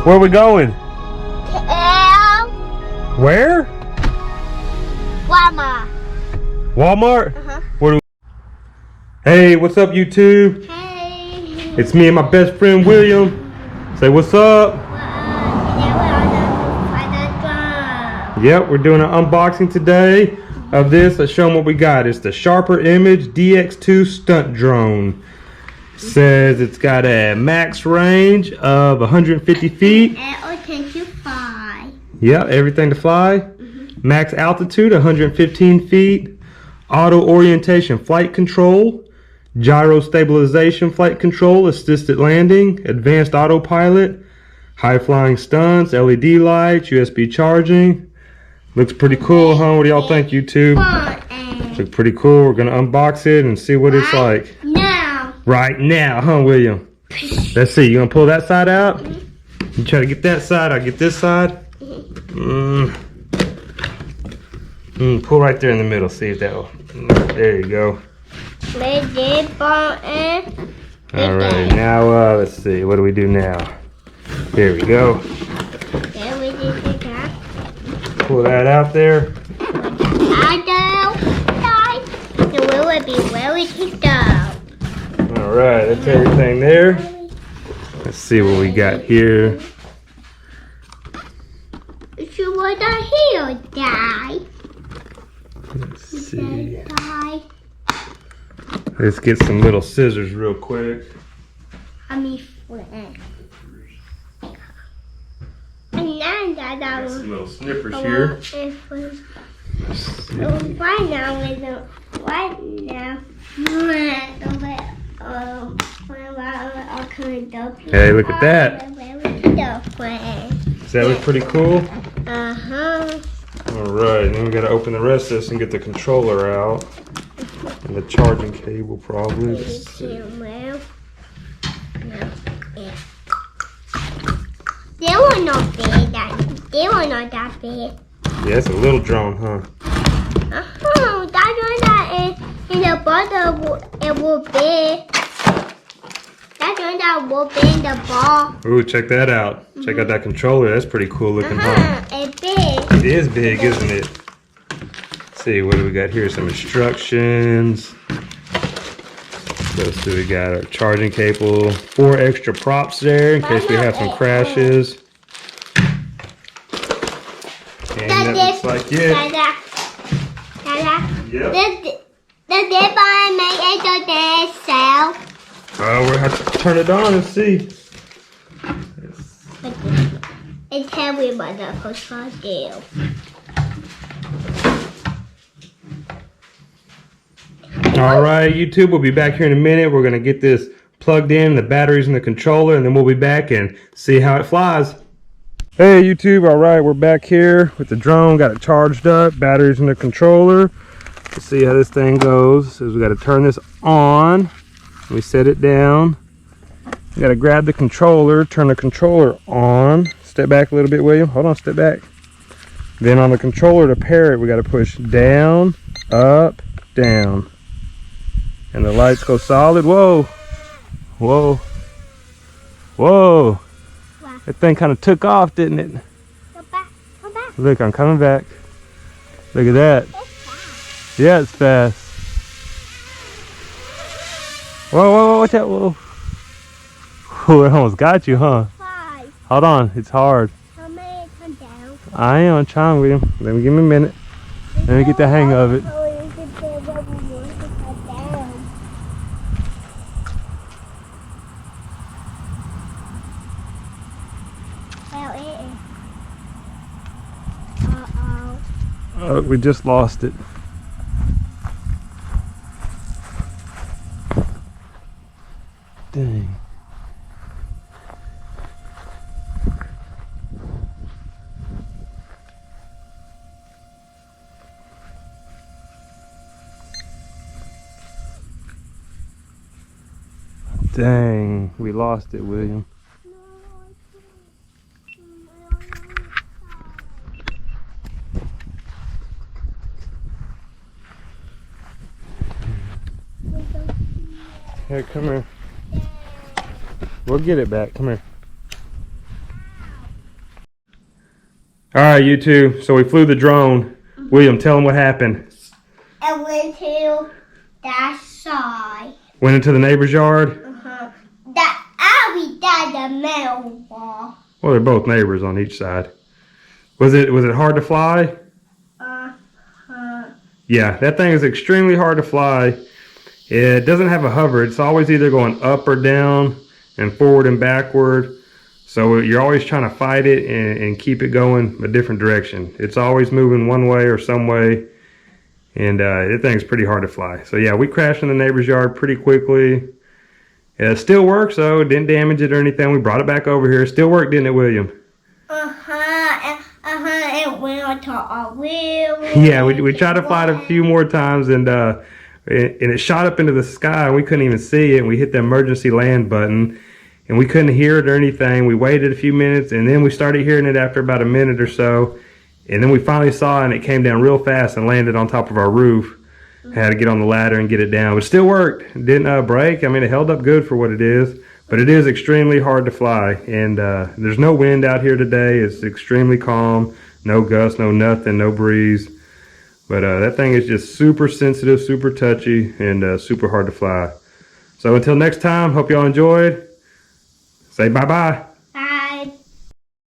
Where are we going? Where? Walmart. Walmart? Uh-huh. Where do we... Hey, what's up, YouTube? Hey. It's me and my best friend William. Say what's up. Today we're on the drum. Yep, we're doing an unboxing today of this. Let's show them what we got. It's the Sharper Image DX-2 Stunt Drone. Says it's got a max range of 150 feet. And it'll take you 5. Yeah, everything to fly. Max altitude 115 feet. Auto orientation flight control. Gyro stabilization flight control. Assisted landing. Advanced autopilot. High flying stunts. LED lights. USB charging. Looks pretty cool, huh? What do y'all think, YouTube? Looks pretty cool. We're gonna unbox it and see what it's like. Right now, huh, William? Let's see. You gonna pull that side out? You try to get that side. I'll get this side. Pull right there in the middle. See if that'll. There you go. All right. Now, let's see. What do we do now? Here we go. Pull that out there. All right, that's everything there. Let's see what we got here. You want to heal, die? Let's see. Let's get some little scissors real quick. Got some little snippers here. Hey, look at that. Does that look pretty cool? Alright, then we gotta open the rest of this and get the controller out. And the charging cable probably. Let's see. They were not big. They were not that big. Yeah, it's a little drone, huh? That one that in the bottom, it will be. That one that will be in the ball. Ooh, check that out. Check out that controller. That's pretty cool looking, huh? It's big. It is big, isn't it? Let's see, what do we got here? Some instructions. What else do we got? Our charging cable. 4 extra props there in case we have some crashes. And that looks like it. Yep. The dip on make it so they sell. We'll have to turn it on and see. It's heavy, but the control deal. All right, YouTube, we'll be back here in a minute. We're going to get this plugged in, the batteries in the controller, and then we'll be back and see how it flies. Hey, YouTube, all right, we're back here with the drone. Got it charged up, batteries in the controller. Let's see how this thing goes. So we got to turn this on. We set it down. We got to grab the controller, turn the controller on. Step back a little bit, William. Hold on, step back. Then on the controller to pair it, we got to push down, up, down. And the lights go solid. Whoa. Whoa. Whoa. Wow. That thing kind of took off, didn't it? Go back. Go back. Look, I'm coming back. Look at that. It's fast. Yeah, it's fast. Whoa, whoa, whoa, watch out. Whoa. Whoa, it almost got you, huh? Fly. Hold on, it's hard. How many come down? I am trying with him. Let me give me a minute. Let me get the hang of it. Oh, we just lost it. Dang. Dang, we lost it, William. Here, come here. We'll get it back. Come here. All right, YouTube. So we flew the drone. William, tell them what happened. I went to that side. Went into the neighbor's yard. That alley down the middle wall. Well, they're both neighbors on each side. Was it hard to fly? Yeah, that thing is extremely hard to fly. It doesn't have a hover. It's always either going up or down and forward and backward. So you're always trying to fight it and keep it going a different direction. It's always moving one way or some way. And that thing's pretty hard to fly. So yeah, we crashed in the neighbor's yard pretty quickly. It still works though. It didn't damage it or anything. We brought it back over here. It still worked, didn't it, William? It went onto our wheel. Yeah, we tried to fly it a few more times and it shot up into the sky and we couldn't even see it. And we hit the emergency land button and we couldn't hear it or anything. We waited a few minutes and then we started hearing it after about a minute or so. And then we finally saw it and it came down real fast and landed on top of our roof. Had to get on the ladder and get it down, but it still worked. It didn't break. I mean, it held up good for what it is, but it is extremely hard to fly. And there's no wind out here today. It's extremely calm. No gusts, no nothing, no breeze. But that thing is just super sensitive, super touchy, and super hard to fly. So until next time, hope y'all enjoyed. Say bye-bye.